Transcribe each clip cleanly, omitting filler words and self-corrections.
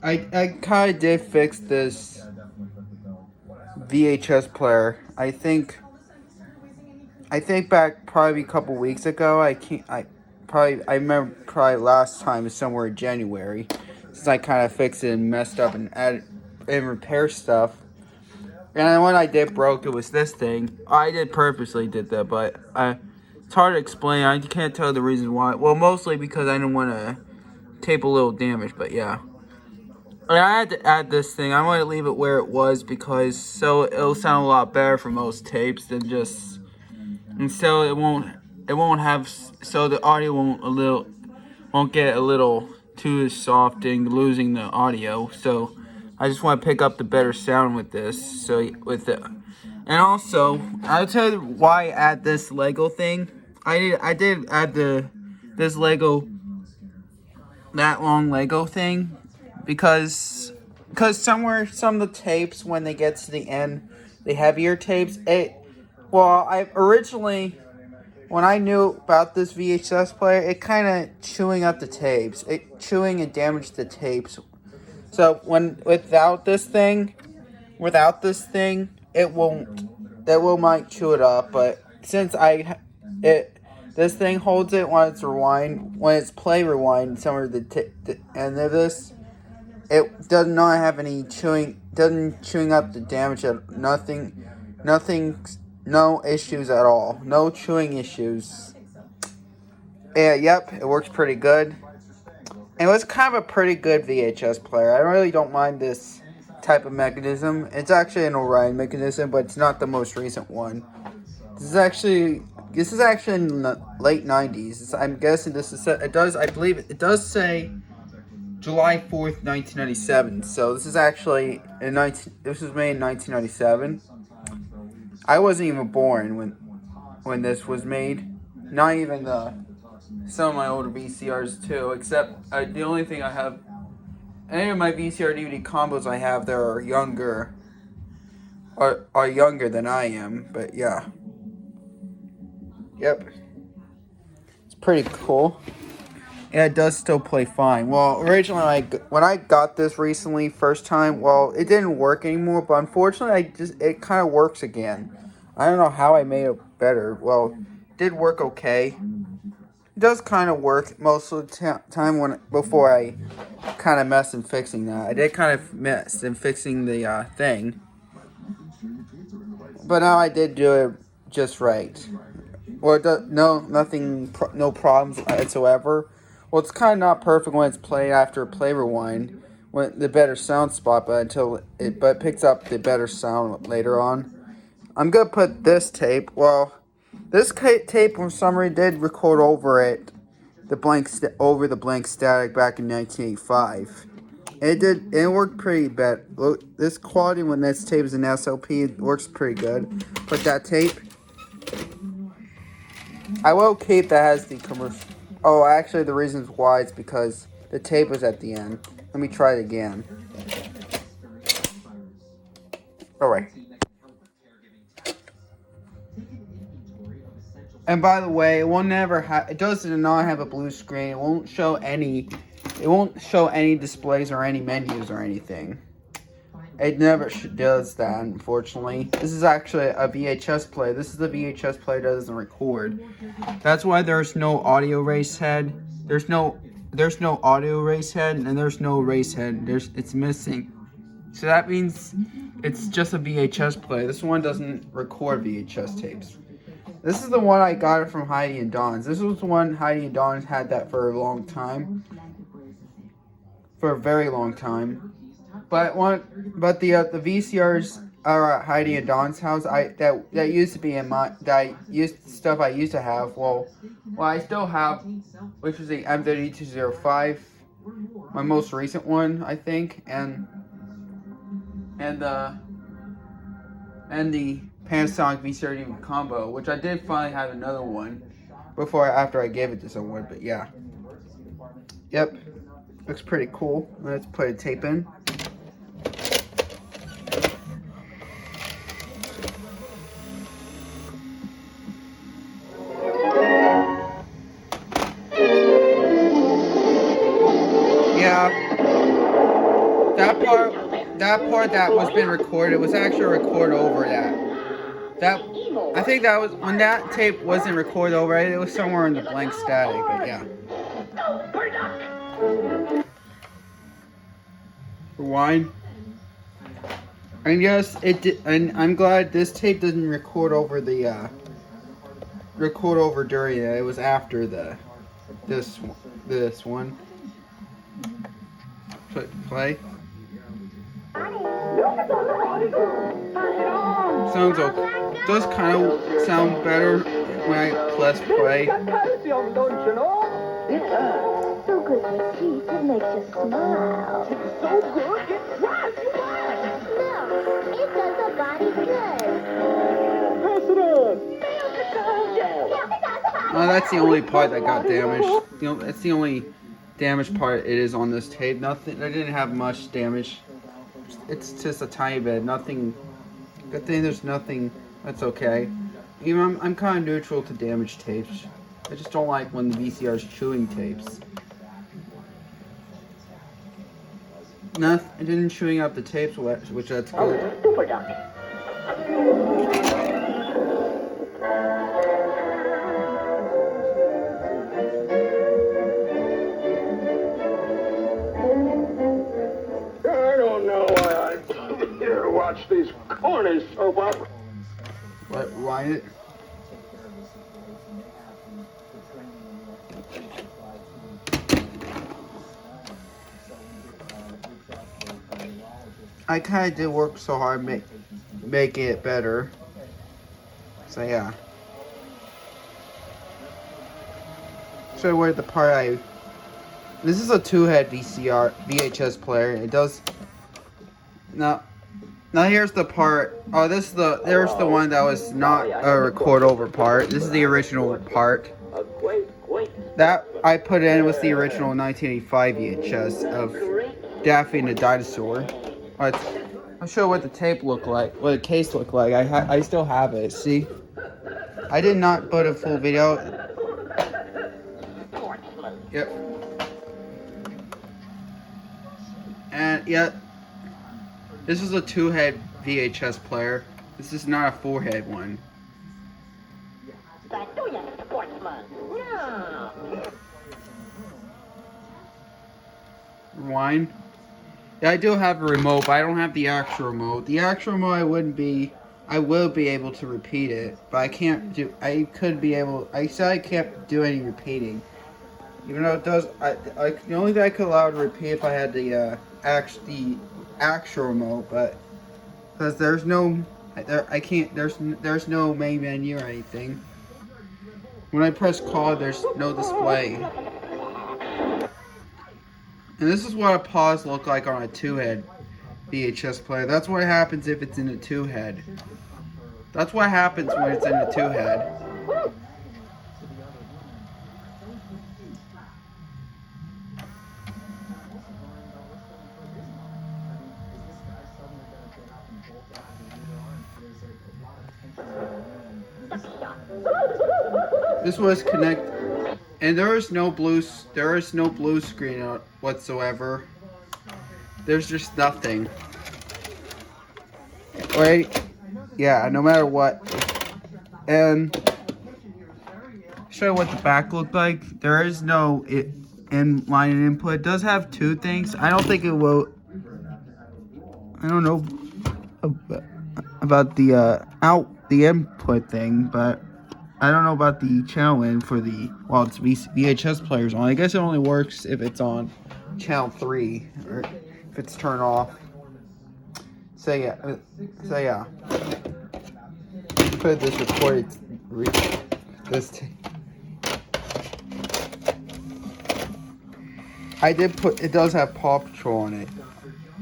I kind of did fix this VHS player. I think back probably a couple weeks ago. I remember probably last time somewhere in January, since I kind of fixed it and messed up and added and repair stuff. And when I did broke, it was this thing. I did purposely did that, but it's hard to explain. I can't tell the reason why. Well, mostly because I didn't want to tape a little damage, but yeah. And I had to add this thing. I want to leave it where it was because so it'll sound a lot better for most tapes than just, and so it won't have, so the audio won't get a little too soft and losing the audio. So I just want to pick up the better sound with this. So with it, and also I'll tell you why I add this Lego thing. I did add this Lego, that long Lego thing, because some of the tapes, when they get to the end, the heavier tapes, I originally, when I knew about this VHS player, it kind of chewing up the tapes. It chewing and damaged the tapes. So without this thing, it might chew it up. But since this thing holds it when it's play rewind, some of the end of this, it does not have any chewing up the damage. No issues at all. No chewing issues. Yeah, yep, it works pretty good. And it was kind of a pretty good VHS player. I really don't mind this type of mechanism. It's actually an alright mechanism, but it's not the most recent one. This is actually in the late 90s. I'm guessing I believe it does say July 4th, 1997. So this is actually this was made in 1997. I wasn't even born when this was made. Not even some of my older VCRs too, except the only thing I have, any of my VCR DVD combos I have that are younger than I am. But yeah. Yep. It's pretty cool. Yeah, it does still play fine. Well, originally, when I got this recently, first time, well, it didn't work anymore, but unfortunately, it kind of works again. I don't know how I made it better. Well, it did work okay. It does kind of work most of the time before I kind of messed in fixing that. I did kind of mess in fixing the thing. But now I did do it just right. Well, no problems whatsoever. Well, it's kind of not perfect when it's played after play rewind, when the better sound spot, but it picks up the better sound later on. I'm gonna put this tape. Well, this tape for some reason did record over the blank static back in 1985. It worked pretty bad. Look, this quality when this tape is an SLP, it works pretty good. But that tape, I will keep that has the commercial. Oh, actually, the reasons why it's because the tape was at the end. Let me try it again. Alright. And by the way, it does not have a blue screen. It won't show any displays or any menus or anything. It never does that, unfortunately. This is actually a VHS player. This is the VHS player that doesn't record. That's why there's no audio race head. There's no audio race head, and there's no race head. It's missing. So that means it's just a VHS player. This one doesn't record VHS tapes. This is the one I got it from Heidi and Don's. This was the one Heidi and Don's had that for a long time. For a very long time. But the VCRs are at Heidi and Don's house. That used to be in my stuff I used to have. Well, I still have, which is the M3205, my most recent one, I think, and the Panasonic VCR DVD combo, which I did finally have another one after I gave it to someone. But yeah, yep, looks pretty cool. Let's put a tape in. that part that was been recorded was actually recorded over that. I think that was when that tape wasn't recorded over it. It was somewhere in the blank static, but yeah. Rewind. And yes, it did, and I'm glad this tape didn't record over the record over during it. It was after this one. Play. Sounds okay. Does kind of sound better when I press play. So good for teeth, it makes you smile. So good, it works! No, it does the body good. Pass it on! Oh, that's the only part that got damaged. That's the only damaged part it is on this tape. Nothing. I didn't have much damage. It's just a tiny bit. Nothing. Good thing there's nothing. That's okay. Even I'm kind of neutral to damaged tapes. I just don't like when the VCR is chewing tapes. No, it didn't chewing out the tapes, which that's good. I don't know why I here watch these corny soap operas. What? Rewind it. I kind of did work so hard make it better. So yeah. So where the part this is a 2-head VHS player. It does. Now here's the part. Oh, there's the one that was not a record over part. This is the original part. That I put in was the original 1985 VHS of Daffy and the Dinosaur. I'll show what the tape looked like, what the case looked like. I still have it. See, I did not put a full video. Yep. And yeah, this is a 2-head VHS player. This is not a 4-head one. Rewind. Yeah, I do have a remote, but I don't have the actual remote. The actual remote I will be able to repeat it, but I can't do. I said I can't do any repeating, even though it does. The only thing I could allow to repeat if I had the actual remote, but because there's no main menu or anything. When I press call, there's no display. And this is what a pause look like on a 2-head VHS player. That's what happens if it's in a 2-head. That's what happens when it's in a 2-head. This was connected. And there is no blue screen whatsoever. There's just nothing. Wait, yeah, no matter what. And show you what the back looked like. There is no inline input. It does have 2 things. I don't think it will. I don't know about the the input thing, but I don't know about the channel in for it's VHS players on. I guess it only works if it's on channel 3 or if it's turned off. So yeah. Put this recorded this tape. It does have Paw Patrol on it,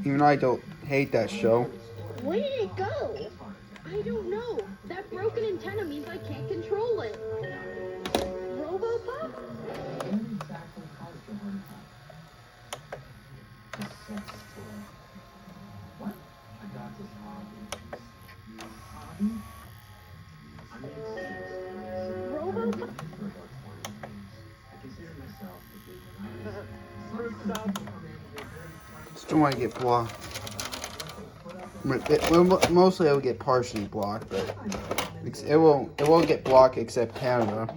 even though I don't hate that show. Where did it go? I don't know. That broken antenna means I can't control it. Robo-Pup? Still want to get blocked. Mostly it will get partially blocked, but it won't get blocked except Canada.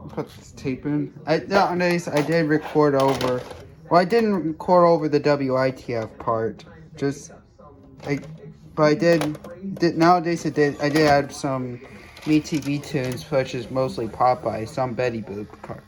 Put this tape in. Nowadays I did record over. Well, I didn't record over the WITF part. But I did nowadays I did add some Me TV tunes, such as mostly Popeye, some Betty Boop part.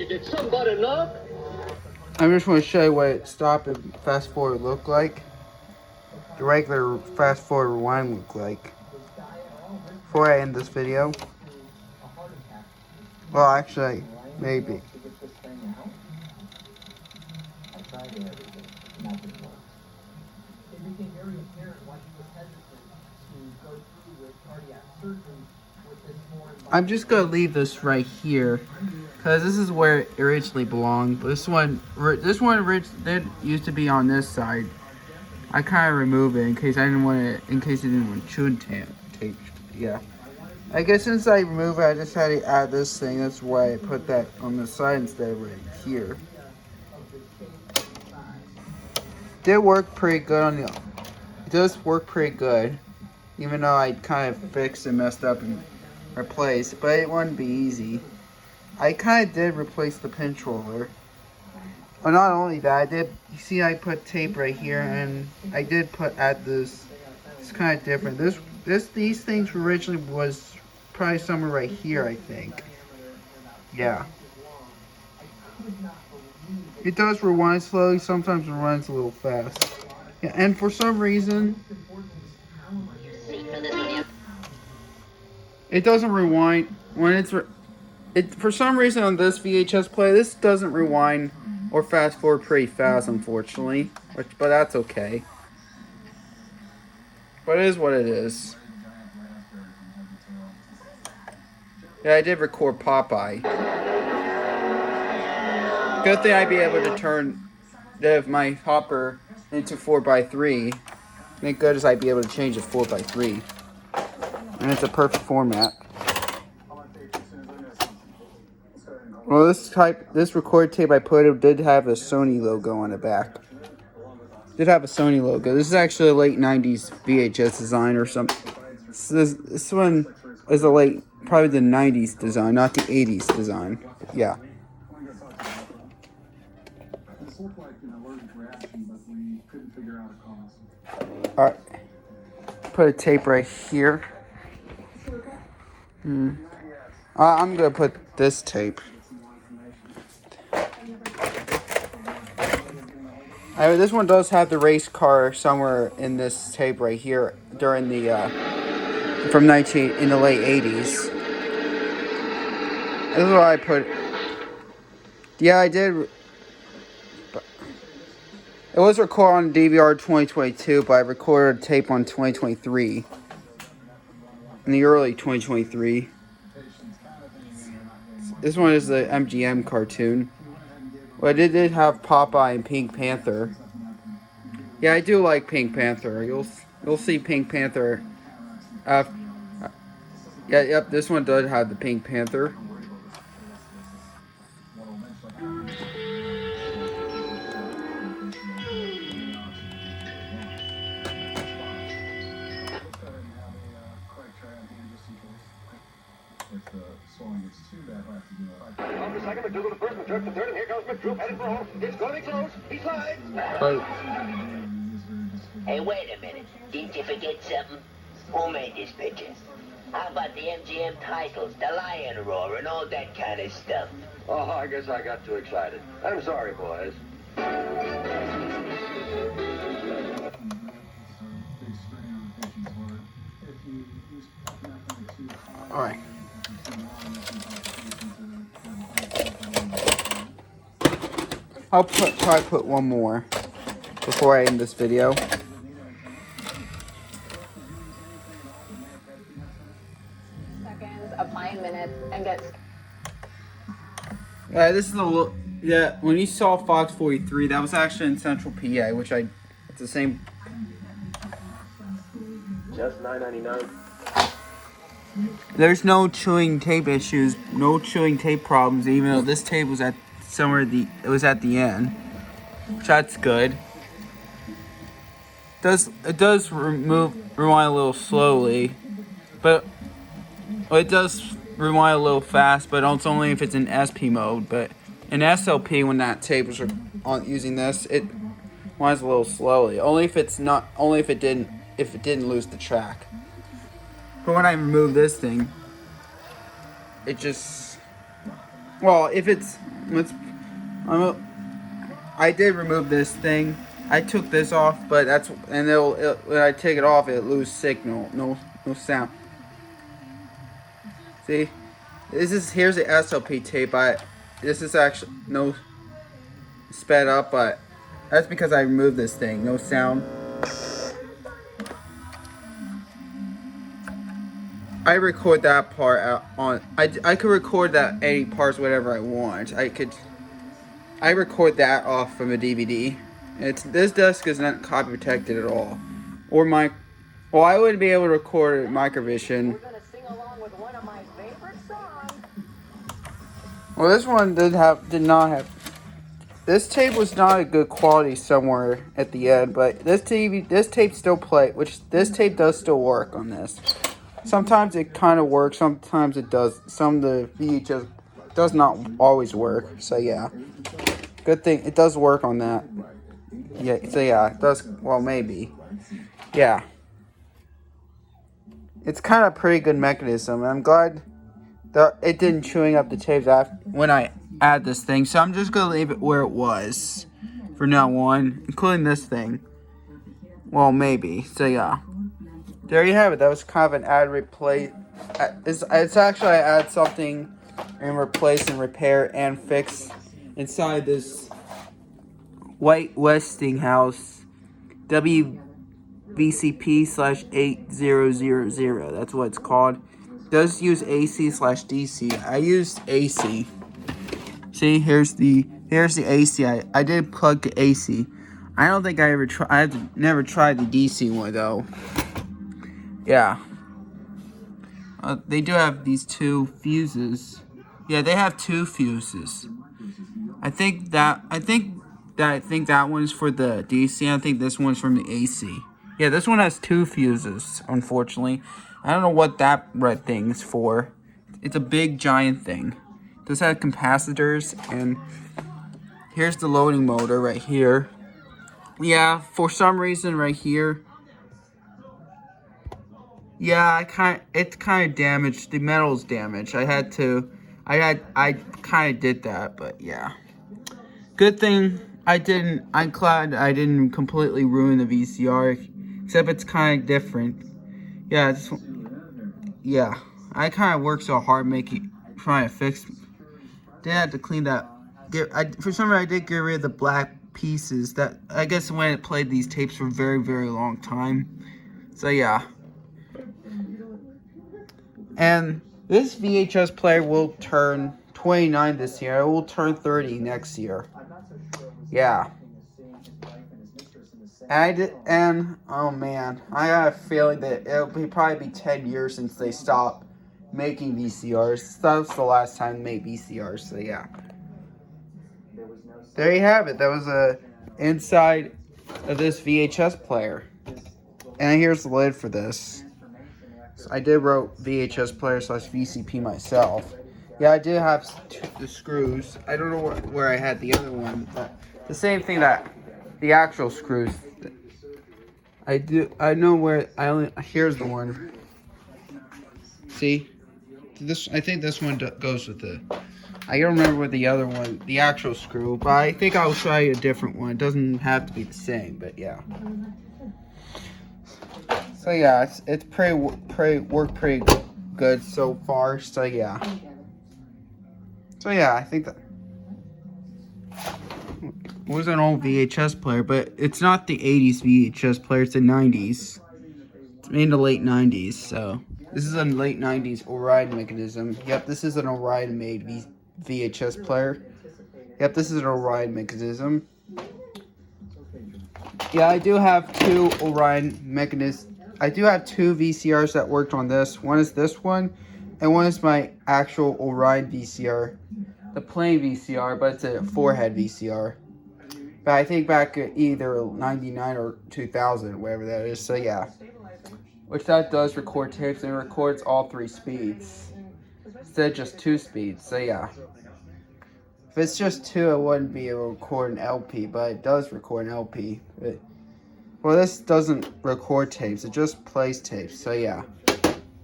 Did somebody knock? I just want to show you what stop and fast forward look like. The regular fast forward rewind look like. Before I end this video. Well, actually, maybe. I'm just gonna leave this right here, cause this is where it originally belonged. But this one did used to be on this side. I kind of removed it in case I didn't want it, in case it didn't want chewing tape. Yeah. I guess since I removed it, I just had to add this thing. That's why I put that on the side instead of right here. Did work pretty good on the. It does work pretty good, even though I kind of fixed and messed up and replaced, but it wouldn't be easy. I kind of did replace the pinch roller. Well, not only that, you see I put tape right here, and I did add this. It's kind of different. These things originally was probably somewhere right here, I think. Yeah. It does rewind slowly, sometimes it runs a little fast. Yeah, and for some reason, it doesn't rewind when it's for some reason on this VHS player. This doesn't rewind or fast forward pretty fast, unfortunately. But that's okay. But it is what it is. Yeah, I did record Popeye. Good thing I'd be able to turn my hopper into 4x3. Thank goodness I'd be able to change it 4x3. And it's a perfect format. Well, this record tape I put, it did have a Sony logo on the back. Did have a Sony logo. This is actually a late 90s VHS design or something. This one is probably the 90s design, not the 80s design. Yeah. Alright. Put a tape right here. I'm gonna put this tape. This one does have the race car somewhere in this tape right here during the in the late 80s. This is what I put. Yeah, I did. It was recorded on DVR 2022, but I recorded a tape on 2023. In the early 2023. This one is the MGM cartoon. But it did have Popeye and Pink Panther. Yeah, I do like Pink Panther. You'll see Pink Panther. Yep, this one does have the Pink Panther. Hey, wait a minute. Didn't you forget something? Who made this picture? How about the MGM titles, the lion roar, and all that kind of stuff? Oh, I guess I got too excited. I'm sorry, boys. Alright. I'll probably put one more before I end this video. Apply in minutes and get. This is a little. Yeah, when you saw Fox 43, that was actually in Central PA, which it's the same. Just $9.99. There's no chewing tape issues, no chewing tape problems, even though this tape was at it was at the end, which that's good. It does rewind a little slowly, but it does rewind a little fast, but it's only if it's in SP mode. But in SLP, when that tape was on using this, it rewinds a little slowly. Only if it didn't lose the track. But when I remove this thing, it just, well, if it's, I did remove this thing. I took this off, but when I take it off, it lose signal, no sound. See, here's the SLP tape. This is actually no sped up, but that's because I removed this thing, no sound. I record that part out on. I could record that 80 parts whatever I want. I record that off from a DVD. This disc is not copy protected at all, or I wouldn't be able to record Microvision. Well, this one did not have. This tape was not a good quality somewhere at the end, but this tape still this tape does still work on this. Sometimes it kind of works, sometimes it does. Some of the VHS does not always work. So yeah, good thing it does work on that. Yeah, so yeah, it does. Well, maybe. Yeah, it's kind of a pretty good mechanism. And I'm glad that it didn't chewing up the tapes when I add this thing. So I'm just gonna leave it where it was for now on, including this thing. Well, maybe. So yeah. There you have it. That was kind of an add replace. It's actually I add something and replace and repair and fix inside this white Westinghouse WVCP-8000. That's what it's called. It does use AC/DC. I used AC. See, here's the AC. I did plug the AC. I don't think I've never tried the DC one though. Yeah. They do have these two fuses. Yeah, they have two fuses. I think that one's for the DC. I think this one's from the AC. Yeah, this one has two fuses, unfortunately. I don't know what that red thing is for. It's a big giant thing. It does have capacitors, and here's the loading motor right here. Yeah, for some reason right here. Yeah, it's kind of damaged. The metal's damaged. I kind of did that, but yeah. Good thing I'm glad I didn't completely ruin the VCR, except it's kind of different. Yeah, yeah. I kind of worked so hard trying to fix. Did have to clean that. For some reason, I did get rid of the black pieces. That I guess when it played these tapes for a very, very long time. So yeah. And this VHS player will turn 29 this year. It will turn 30 next year. Yeah. And oh man, I got a feeling that it'll probably be 10 years since they stopped making VCRs. That was the last time they made VCRs, so yeah. There you have it. That was a inside of this VHS player. And here's the lid for this. So I did wrote VHS player / VCP myself. Yeah, I did have the screws. I don't know where I had the other one, but the same thing that the actual screws. I know where here's the one. See? I think this one goes with it. I don't remember what the other one, the actual screw, but I think I'll show you a different one. It doesn't have to be the same, but yeah. So yeah, it's worked pretty good so far. So yeah. I think that was an old VHS player, but it's not the 80s VHS player, it's the 90s. It's made in the late 90s, so this is a late 90s Orion mechanism. Yep, this is an Orion made VHS player. Yep, this is an Orion mechanism. Yeah, I do have two Orion mechanisms. I do have two VCRs that worked on this. One is this one, and one is my actual Orion VCR. The plain VCR, but it's a 4-head VCR. But I think back at either 99 or 2000, whatever that is. So yeah. Which that does record tapes, and it records all 3 speeds. Instead of just 2 speeds. So yeah. If it's just 2, it wouldn't be able to record an LP, but it does record an LP. Well, this doesn't record tapes, it just plays tapes. So yeah.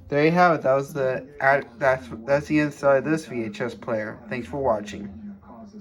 There you have it. That's the inside of this VHS player. Thanks for watching.